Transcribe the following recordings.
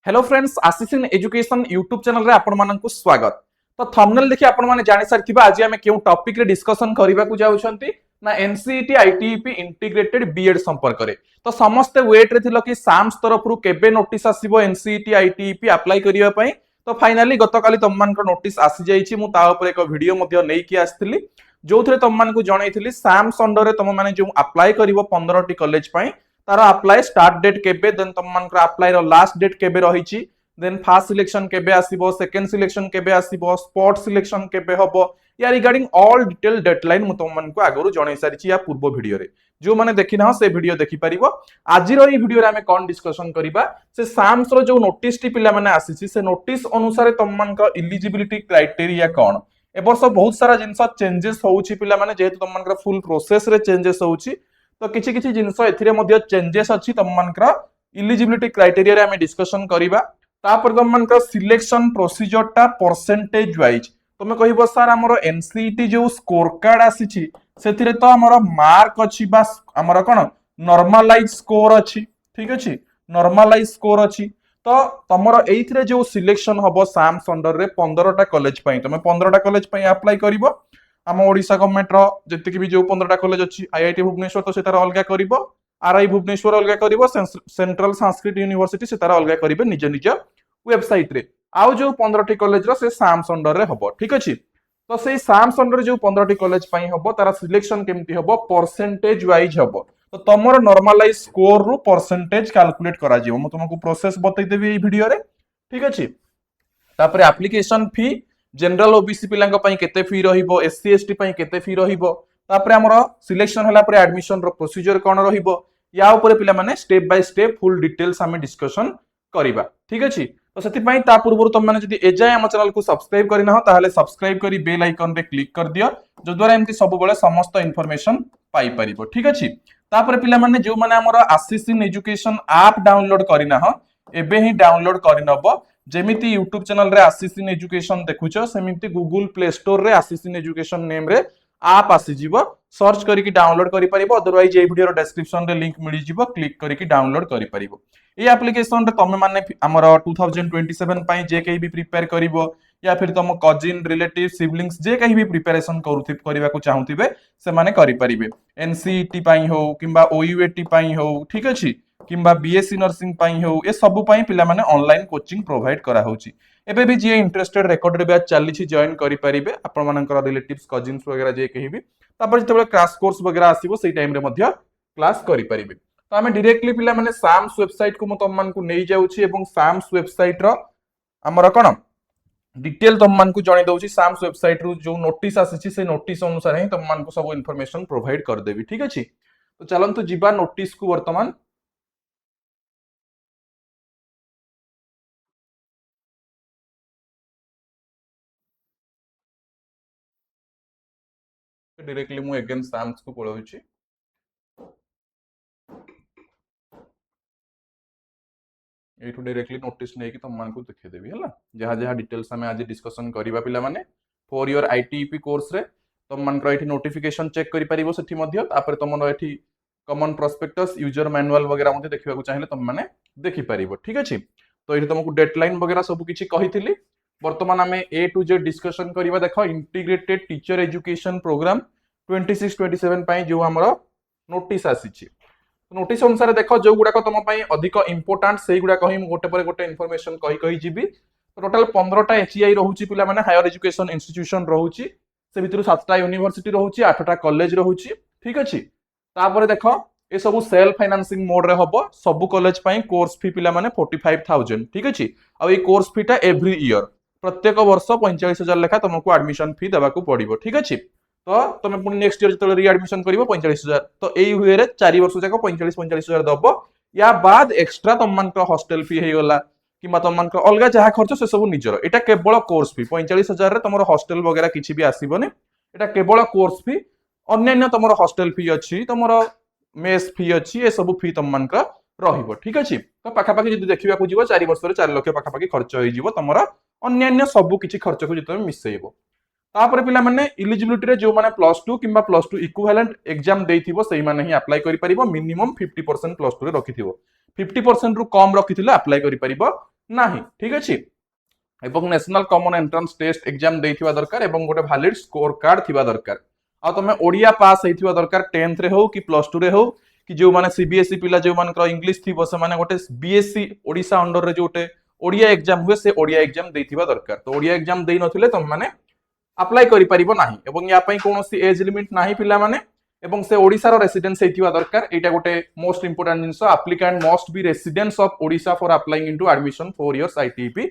Hello friends, Ashish in education YouTube channel रे आपण माननकु स्वागत। तो थंबनेल देखि आपण माने जानि सारथिबा आज आमे केउ टॉपिक रे डिस्कशन करिबा को जाउछंती ना एनसीईटी आईटीईपी इंटीग्रेटेड बीएड संपर्क रे। तो समस्त वेट रे थिलो कि साम्स तरफ रु केबे नोटिस आसीबो एनसीईटी आईटीईपी अप्लाई करिया पई। तो फाइनली गतकाली तम मानकर नोटिस आसी जाईची। मु ता ऊपर एक वीडियो मध्ये नै कि आस्थिली जोथरे तम मानकु जणैथिली साम्स अंडर रे तम माने जो अप्लाई करिवो 15 टी कॉलेज पई तार अप्लाई स्टार्ट डेट केबे, देन तुम मानकर अप्लाई रो लास्ट डेट केबे रहिची, देन फर्स्ट सिलेक्शन केबे आसीबो, सेकंड सिलेक्शन केबे आसीबो, स्पॉट सिलेक्शन केबे हबो, या रिगार्डिंग ऑल डिटेल डेडलाइन मु तुम मानकु आगरु जणै सारिची या पूर्व वीडियो रे। जो माने देखि ना से वीडियो देखि परिबो। आज रो ई वीडियो रे हमें कोन डिस्कशन करिबा से साम्स रो जो नोटिस टी पिला माने आसीची से नोटिस अनुसार तुम मानकर एलिजिबिलिटी क्राइटेरिया कोन ए वर्ष बहुत सारा जिंस चेंजेस होउची पिला माने जेहेतु तुम मानकर फुल प्रोसेस रे चेंजेस होउची। तो किछि किछि जिंस एथिरे मध्ये चेंजेस अछि तम मानकर एलिजिबिलिटी क्राइटेरिया रे हमें डिस्कशन करिबा। तापर तम मानकर सिलेक्शन प्रोसीजर टा परसेंटेज वाइज तमे कहिबो सर हमरो एनसीईटी जो स्कोर कार्ड आसीची सेथिरे तो हमरो मार्क अछि बा हमरो कोन नॉर्मलाइज स्कोर अछि, ठीक अछि, नॉर्मलाइज स्कोर अछि। तो तमरो एइथरे जो सिलेक्शन हबो साम्स अंडर रे 15 टा कॉलेज पई तमे 15 टा कॉलेज पई अप्लाई करिवो। आम ओडिशा गवर्नमेंट रो जति भी जो 15 टा कॉलेज अछि, आईआईटी भुवनेश्वर तो सेतार अलगा करिवो, आरआई भुवनेश्वर अलगा करिवो, सेंट्रल संस्कृत यूनिवर्सिटी सेतार अलगा करिवे निज निज वेबसाइट रे। आउ जो 15 टी कॉलेज रो से साम्स अंडर रे हबो, ठीक अछि। तो सेई साम्स अंडर जो 15 टी कॉलेज पई हबो तारा सिलेक्शन केमती हबो परसेंटेज वाइज हबो। तो तमरो नॉर्मलाइज स्कोर रु परसेंटेज कैलकुलेट करा जिवो। म तुमको प्रोसेस बतै देबी ए वीडियो रे, ठीक अछि। तापर एप्लीकेशन फी जनरल ओबीसी पिलांग पई केते फी रहिबो, एससी एसटी पई केते फी रहिबो, तापर हमरो सिलेक्शन हला पर एडमिशन रो प्रोसीजर कोन रहिबो, या ऊपर पिला माने step by step full details हमें डिस्कशन करिबा, ठीक अछि। तो सेति पई ता पूर्व तुम माने जदि एजाय हम चैनल को सब्सक्राइब करिना हो ताहले सब्सक्राइब करी बेल आइकन रे क्लिक कर दियो, जो द्वारा एमती सब बेले समस्त इंफॉर्मेशन पाई परिबो, ठीक अछि। तापर पिला माने जो माने हमरो Ashish in education app download करिना हो एबे ही डाउनलोड करिनबो। जेमिति यूट्यूब चैनल रे आशीष इन एजुकेशन देखुचो सेमिति गूगल प्ले स्टोर रे आशीष इन एजुकेशन नेम रे आप आसी जीवो, सर्च करिकि डाउनलोड करि परिबो। अदरवाइज ए वीडियो रो डिस्क्रिप्शन रे लिंक मिलि जीवो, क्लिक करिकि डाउनलोड करि परिबो। ए एप्लीकेशन रे तमे माने हमर 2027 पई जे कहि भी प्रिपेयर करिवो या फिर तुम कजिन रिलेटिव सिबलिंग्स जे कहि भी प्रिपरेशन करिवा को चाहुतिबे से माने करि परिबे। एनसीईटी पई हो किबा ओयूएटी पई हो, ठीक अछि, किबा बीएससी नर्सिंग पई हो, ए सब पई पिला माने ऑनलाइन कोचिंग प्रोवाइड करा होची। एबे भी जे इंटरेस्टेड रेकॉर्डेड बैच चली छी जॉइन करि परिबे आपण मानकर रिलेटिव्स कजिन्स वगैरह जे कहि भी। तापर जते क्लास कोर्स वगैरह आसीबो सेई टाइम रे मध्य क्लास करि परिबे। तो आमे डायरेक्टली पिला माने साम्स वेबसाइट को म तम मान को नै जाउची एवं साम्स वेबसाइट रो हमर कोन डिटेल तम मान को जणे दउची। साम्स वेबसाइट रु जो नोटिस आसीची से नोटिस अनुसार ही तम मान को सब इंफॉर्मेशन प्रोवाइड कर देबी, ठीक अछि। तो चलंतु जिबा नोटिस को वर्तमान डायरेक्टली मु अगेन साम्स को पळौची। एठू डायरेक्टली नोटिस नै कि तम मान को देखै देबी हला। जहा जहा डिटेल्स हमें आज डिस्कशन करिबा पिला माने फॉर योर आईटीईपी कोर्स रे तम मान को एठी नोटिफिकेशन चेक करि परिबो सेठी मध्य। तापर तमन एठी कॉमन प्रोस्पेक्टस यूजर मैनुअल वगैरह मते देखिबा को चाहिले तम माने देखि परिबो, ठीक अछि। तो एठी तुमको डेडलाइन वगैरह सब किछि कहिथिली। वर्तमान हमें ए टू जेड डिस्कशन करिबा। देखो इंटीग्रेटेड टीचर एजुकेशन प्रोग्राम 26-27 पई जो हमरो नोटिस आसीछि। नोटिस अनुसार देख जो गुड़ाक तुम अधिक इंपोर्टाट से गुड़ाक ही गोटे पर गोटे इनफॉरमेशन कही कही जीवी। टोटाल 15टा एचईआई रोची पिला माने हायर एजुकेशन इंस्टीट्यूशन रोची, से भितर 7टा यूनिवर्सिटी रोची, 8टा कॉलेज रोची, ठीक अछि। तापर देख ए सब सेल्फ फाइनेंसिंग मोड रे हबो। सब कॉलेज पई कोर्स फी पिला माने 45,000, ठीक अछि। आ ए कोर्स फीटा एवरी ईयर प्रत्येक वर्ष 45,000 लेखा तुमको एडमिशन फी देबा को पड़िबो, ठीक अछि। तो तुम पुणी नेक्स्ट ईयर जो रिएडमिशन कर 45,000। तो यही हुए 4 वर्ष जाक 45,000 दब। या बाद एक्सट्रा तुम मान हॉस्टल फी हो गला कि तुम मान अलग जहाँ खर्च से सब निजर। एटा केवल कोर्स फी 45,000 रे तुम हॉस्टल वगैरह किसी भी आसबनी। एटा केवल कोर्स फी। अन्य तुम हॉस्टल फी अच्छी, तुम मेस फी अच्छी, ए सब फी तुम मान रहिबो, ठीक अछि। तो पाखापाखि जदि देखा जीव 4 वर्ष 4 लाख पाखापाखि खर्च हो तुम अन्य सब किसी खर्च को जो मिसेइबो। तापर पिला माने एलिजिबिलिटी रे जो माने +2 किंबा +2 इक्विवेलेंट एग्जाम देइथिबो सेही माने ही अप्लाई करि परिबो। मिनिमम 50% +2 रे रखिथिबो। 50% रु कम रखिथिले अप्लाई करि परिबो ନାହିଁ ठीक अछि एवं national common entrance test exam देथिबा दरकार एवं गोटे वैलिड स्कोर कार्ड थिबा दरकार आ तमे ओडिया पास हेथिबा दरकार 10th रे हो कि +2 रे हो कि जो माने सीबीएसई पिला जो मानकर इंग्लिश थिबो से माने गोटे बीएससी ओडिशा अंडर रे जोटे ओडिया एग्जाम हुए से ओडिया एग्जाम देथिबा दरकार तो ओडिया एग्जाम देइ नथिले तुम माने अप्लाई करि परिबो नाही एवं या पई कोनोसी एज लिमिट नाही पिला माने एवं से ओडिसा रो रेसिडेंस हेथिबा दरकार एटा गोटे most important jeans applicant must be residence of Odisha for applying into admission 4 years ITP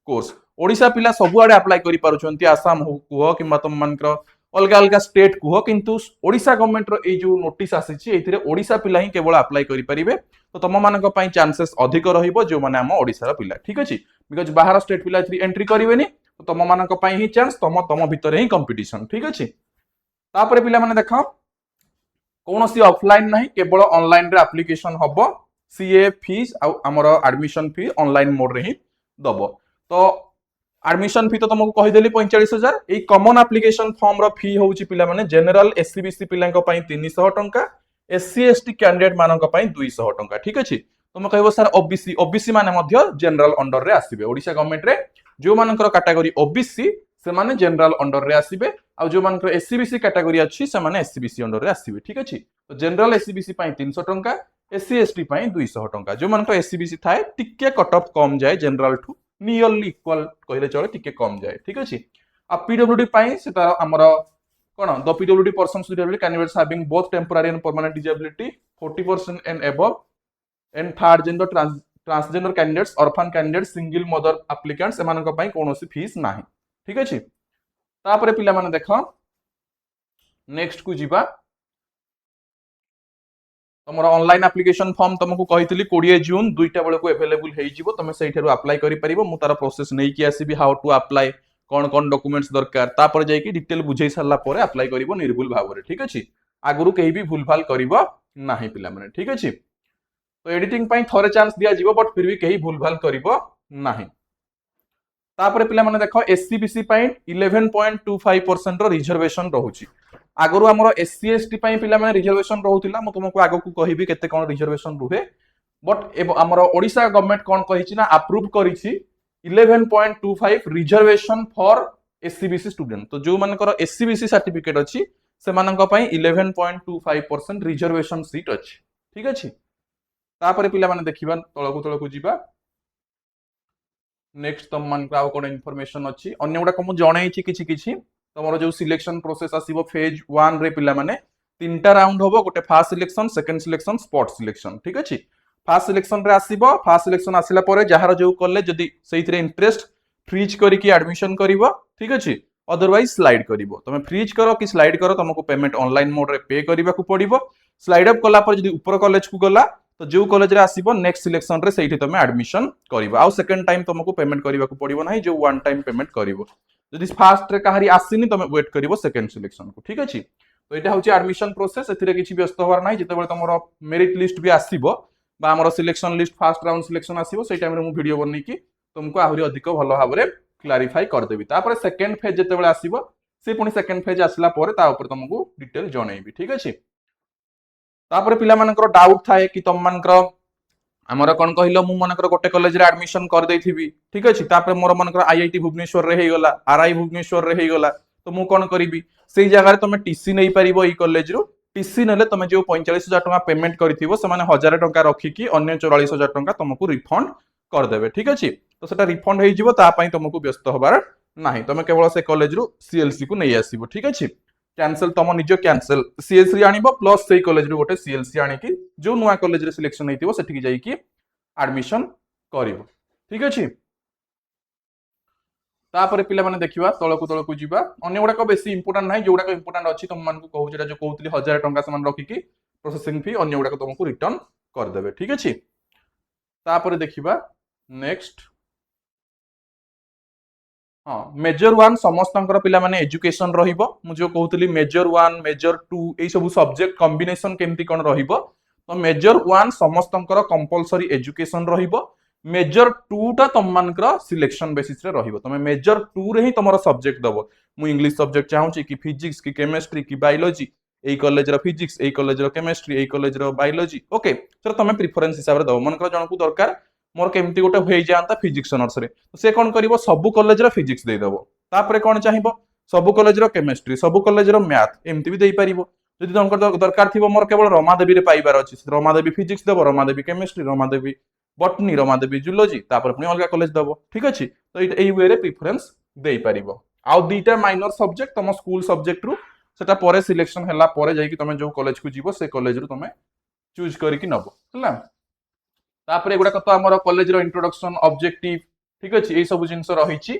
course Odisha पिला सब आडे अप्लाई करि पारुछंती आसाम हो कुह कि तुम मानकर अलग अलग स्टेट कुह किंतु ओडिशा गवर्नमेंट रो ए जो नोटिस आसीची एथिरे ओडिशा पिला ही केवल अप्लाई करि परिबे तो तुम मानक पई चांसेस अधिक रहिबो जो माने हम ओडिसा रो पिला ठीक अछि बिकॉज़ बाहर स्टेट पिला एथि एंट्री करिवेनी तो तुम मानक पई ही चांस तुम भितर ही कंपटीशन ठीक अछि तापरे पिला माने देखो कोनोसी ऑफलाइन नाही केवल ऑनलाइन रे एप्लीकेशन हबो सीए फीस आ हमर एडमिशन फी ऑनलाइन मोड रे ही दबो तो एडमिशन फी तो तुमको कहि देली 45000 ए कॉमन एप्लीकेशन फॉर्म रो फी होउची पिला माने जनरल एससीबीसी पिलांक पई 300 टंका एससी एसटी कैंडिडेट मानक पई 200 टंका ठीक अछि तुम कहबो सर ओबीसी ओबीसी माने मध्य जनरल अंडर रे आसीबे ओडिशा गवर्नमेंट रे जो मानकर कैटेगरी ओबीसी से माने जनरल अंडर रे आसीबे आ जो मानकर एससीबीसी कैटेगरी अछि से माने एससीबीसी अंडर रे आसीबे ठीक अछि तो जनरल एससीबीसी पई 300 टंका एससी एसटी पई 200 टंका जो मानकर एससीबीसी थाए टिके कट ऑफ कम जाए जनरल ठू नियरली इक्वल कहले चले टिके कम जाए ठीक अछि आ पीडब्ल्यूडी पई सेटा हमर कोन द PWD person suitable candidates having both temporary and permanent disability 40% and above and third gender transgender candidates orphan candidates single mother applicants एमानक पई कोनोसी फीस नाही ठीक अछि तापरे पिला माने देखो नेक्स्ट को जीवा तुमर ऑनलाइन एप्लिकेशन फॉर्म तुमको कहितली 20 जून दुईटा बेले को अवेलेबल हेइ जिवो तुम सेइठेरु अप्लाई करि परिबो मु तार प्रोसेस नै कि आसीबी हाउ टू अप्लाई कोन कोन डॉक्यूमेंट्स दरकार तापर जाई कि डिटेल बुझै सरला परे अप्लाई करिवो निर्भुल भावरे ठीक अछि आगुरु केही भी भूलभाल करिवो नाही पिला माने ठीक अछि तो एडिटिंग पई थोरे चांस दिया जिवो बट फिर भी केही भूलभाल करिवो नाही तापर पिला माने देखो एससीबीसी पई 11.25% रो रिजर्वेशन रहउची आगरु हमर एससी एसटी पई पिला माने रिजर्वेशन रहउतिला म तुमको आगो को कहिबी केते कोन रिजर्वेशन रुहे बट हमर ओडिशा गवर्नमेंट कोन कहिछि ना अप्रूव करिछि 11.25 रिजर्वेशन फॉर एससीबीसी स्टूडेंट तो जो मानकर एससीबीसी सर्टिफिकेट अछि से मानक पई 11.25% रिजर्वेशन सीट अछि ठीक अछि तापर पिला माने देखिबा तळकु जिबा नेक्स्ट तुम मान आउ कोन इन्फॉर्मेशन अछि अन्य गुडा को मु जणै छि किछि किछि तमरो जो सिलेक्शन प्रोसेस आसीबो फेज 1 रे पिला माने तीनटा राउंड होबो गोटे first selection second selection spot selection ठीक अछि फर्स्ट सिलेक्शन रे आसीबो फर्स्ट सिलेक्शन आसिला परे जहार जो कॉलेज जदी सेइथरे इंटरेस्ट फ्रीज करी कि एडमिशन करिवो ठीक अछि अदरवाइज स्लाइड करिवो तमे फ्रीज करो कि स्लाइड करो तुमको पेमेंट ऑनलाइन मोड रे पे करिबा को पड़िबो स्लाइड अप कला पर जदी ऊपर कॉलेज को गला तो जो कॉलेज रे आसीबो नेक्स्ट सिलेक्शन रे सेइठी तमे एडमिशन करिवो आ सेकंड टाइम तुमको पेमेंट करिबा को पड़िबो नाही जो वन टाइम पेमेंट करिवो जदी फर्स्ट रे कहारी आसीनी तमे वेट करिवो सेकंड सिलेक्शन को ठीक अछि तो एटा होची एडमिशन प्रोसेस एथिरे किछि व्यस्त होवार नाही जेतेबेले तमरो मेरिट लिस्ट भी आसीबो बा हमरो selection list first round selection आसीबो सेइ टाइम रे मु वीडियो बनै कि तुमको आहुरी अधिक भलो भाबरे क्लैरिफाई कर देबी तापर सेकंड फेज जेतेबेले आसीबो से पुनी सेकंड फेज आसला परे ता ऊपर तुमको डिटेल जणैबी ठीक अछि तापर पिला मानकर डाउट थाए कि तुम मानकर हमर कोन कहिलो मु मानकर गोटे कॉलेज रे एडमिशन कर देथिबी ठीक अछि तापर मोर मानकर आईआईटी भुवनेश्वर रे हेगला आरआई भुवनेश्वर रे हेगला तो मु कोन करिबी सेई जगह रे तुम टीसी नै परिबो ई कॉलेज रो टीसी नले तुम जो 45000 टका पेमेंट करथिबो से माने 1000 टका रखी कि अन्य 44000 टका तुमको रिफंड कर देबे ठीक अछि तो सेटा रिफंड हेइ जिवो ता पई तुमको व्यस्त होबार नाही तुम केवल से कॉलेज रो सीएलसी को नै आसीबो ठीक अछि कैंसिल तुम निज कैंसिल सीएलसी आनिबो प्लस सेई कॉलेज रो गोटे सीएलसी आनि कि जो नुवा कॉलेज रे सिलेक्शन हेतिबो सेठी जाई कि एडमिशन करिवो ठीक अछि तापर पिला माने देखिबा तळकु जिबा अन्य गुडा को बेसी इंपोर्टेंट नाही जोडा को इंपोर्टेंट अछि तुम मान को कहू जेटा जो कहउतली 1000 टका समान रखी कि प्रोसेसिंग फी अन्य गुडा को तुमको रिटर्न कर देबे ठीक अछि तापर देखिबा नेक्स्ट हां मेजर 1 समस्तंकर पिला माने एजुकेशन रहिबो मु जो कहउतली मेजर 1 मेजर 2 एई सब सब्जेक्ट कॉम्बिनेशन केमती कोन रहिबो तो मेजर 1 समस्तंकर कंपलसरी एजुकेशन रहिबो मेजर 2 टा तुम मानकर सिलेक्शन बेसिस रे रहिबो तमे मेजर 2 रे ही तमरो सब्जेक्ट दबो मु इंग्लिश सब्जेक्ट चाहूची कि फिजिक्स कि केमिस्ट्री कि बायोलॉजी एई कॉलेज रो फिजिक्स एई कॉलेज रो केमिस्ट्री एई कॉलेज रो बायोलॉजी ओके सर तमे प्रेफरेंस हिसाब रे दबो मानकर जण को दरकार मोर केमती गोटे हो जाता फिजिक्स ऑनर्स रे से कौन करिवो सब कॉलेज रो फिजिक्स दे देबो तापरे कौन चाहिबो सब कॉलेज रो केमिस्ट्री सब कॉलेज रो मैथ एमती भी देई परिबो जदि तुमको दरकार थिबो मोर केवल रमादेवी रे पाइबार अछि रमादेवी फिजिक्स देबो रमादेवी केमिस्ट्री रमादेवी बटनी रमादेवी जूलॉजी तापर पुनी अलगा कॉलेज देबो ठीक अछि तो एई वे रे प्रेफरेंस देई परिबो आउ दीटा माइनर सब्जेक्ट तम स्कूल सब्जेक्ट रु सेटा परे सिलेक्शन हला परे जाई कि तमे जो कॉलेज को जीवो से कॉलेज रु तमे चूज करिकि नबो हला तापर एगुडा तो आमर कॉलेज रो इंट्रोडक्शन ऑब्जेक्टिव ठीक अछि ए सब जिंस रहिछि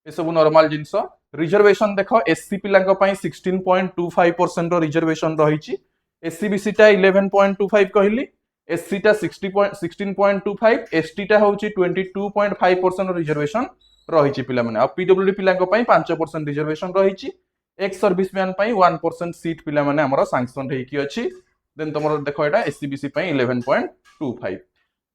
ए सब नॉर्मल जिंस रिजर्वेशन देखो एससी पिलांक पई 16.25% रो रिजर्वेशन रहिछि एससी बीसी टा 11.25 कहली एससी टा 16.25 एसटी टा होछि 22.5% रो रिजर्वेशन रहिछि पिला माने आ पीडब्ल्यूडी पिलांक पई 5% रिजर्वेशन रहिछि एक्स सर्विसमैन पई 1% सीट पिला माने हमर सैंक्शन हेकि अछि देन तमरो देखो एटा एससी बीसी पई 11.25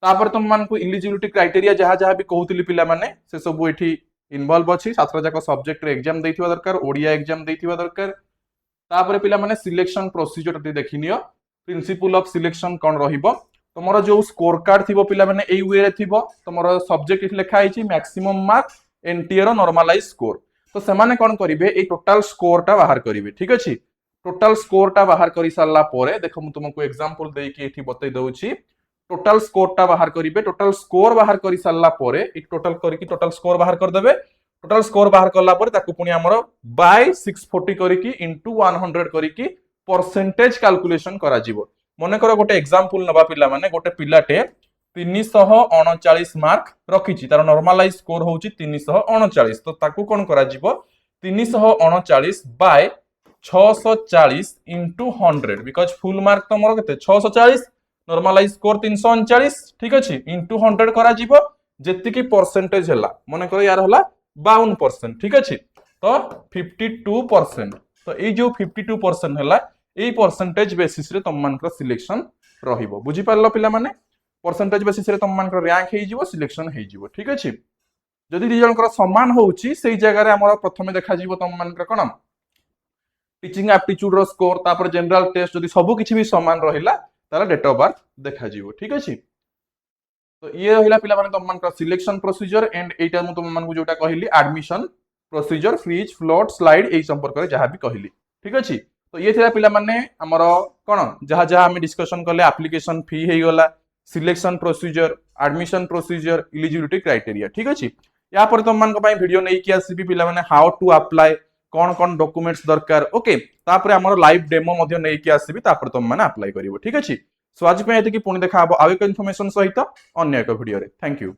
तापर तुम मान को इलिजिबिलिटी क्राइटेरिया जहाँ जहाँ भी कहूली पिला माने से सब एठी इन्वॉल्व अछि छात्र जाक सब्जेक्ट रे एग्जाम दैथिबा दरकार ओडिया एग्जाम दैथिबा दरकार तापर पिला माने सिलेक्शन प्रोसीजर टी देखिनियो प्रिंसिपल ऑफ सिलेक्शन कोन रहिबो तमरो जो स्कोर कार्ड थिबो पिला माने एई वे रे थिबो तमरो सब्जेक्ट इठ लेखा आइछि मैक्सिमम मार्क एनटीए रो नॉर्मलाइज स्कोर तो से माने कोन करिवे ए टोटल स्कोर टा बाहर करिवे ठीक अछि टोटल स्कोर टा बाहर करि सारला परे देखो मु तुमको एग्जांपल देई कि एठी बतै दउछि टोटल स्कोर टा बाहर करिवे टोटल स्कोर बाहर करि सारला परे एक टोटल करिकि टोटल स्कोर बाहर कर देबे टोटल स्कोर बाहर करला परे ताकू पुनी हमरो बाय 640 करिकि इनटू 100 करिकि परसेंटेज कैलकुलेशन करा जिवो मने करो गोटे एग्जांपल नबा पिला माने गोटे पिलाटे 339 मार्क रखिछि तार नॉर्मलाइज स्कोर होउछि 339 तो ताकू कोन करा जिवो 339 by 640 into 100 because full mark तो मोर केते 640 नॉर्मलाइज स्कोर 339 ठीक अछि इनटू 100 करा जिवो जेति की परसेंटेज हला मने करो यार हला 52% ठीक अछि तो 52% तो ए जो 52% हला ए परसेंटेज बेसिस रे तम मान सिलेक्शन रहिबो बुझी पारलो पिला माने परसेंटेज बेसिस रे तम मान रैंक हे जिवो सिलेक्शन हे जिवो ठीक अछि जदि दि जनकर समान होउची सेही जगह रे हमर प्रथमे देखा जिवो तम मान कोन टीचिंग एप्टीट्यूड रो स्कोर तापर जनरल टेस्ट जदि सब किछि भी समान रहिला तारा डेट ऑफ बर्थ देखा जिवो ठीक अछि तो ये रहिला पिला माने तम मान सिलेक्शन प्रोसीजर एंड एटा मु तम मान को जोटा कहिली admission procedure freeze float slide एई संपर्क रे जहां भी कहिली ठीक अछि तो ये थिला पिला माने हमर कोन जहां जहां हम डिस्कशन करले एप्लीकेशन फी हे गला selection procedure admission procedure eligibility criteria ठीक अछि या पर तम मान को पई वीडियो नै कि आसीबी पिला माने हाउ टू अप्लाई कौन कौन डॉक्यूमेंट्स दरकार ओके तापर हमर लाइव डेमो मध्ये नै कि आसीबी तापर तम माने अप्लाई करिवो ठीक अछि सो आज पे एति कि पुणी देखा आबो आउ एक इन्फॉर्मेशन सहित अन्य एक वीडियो रे थैंक यू।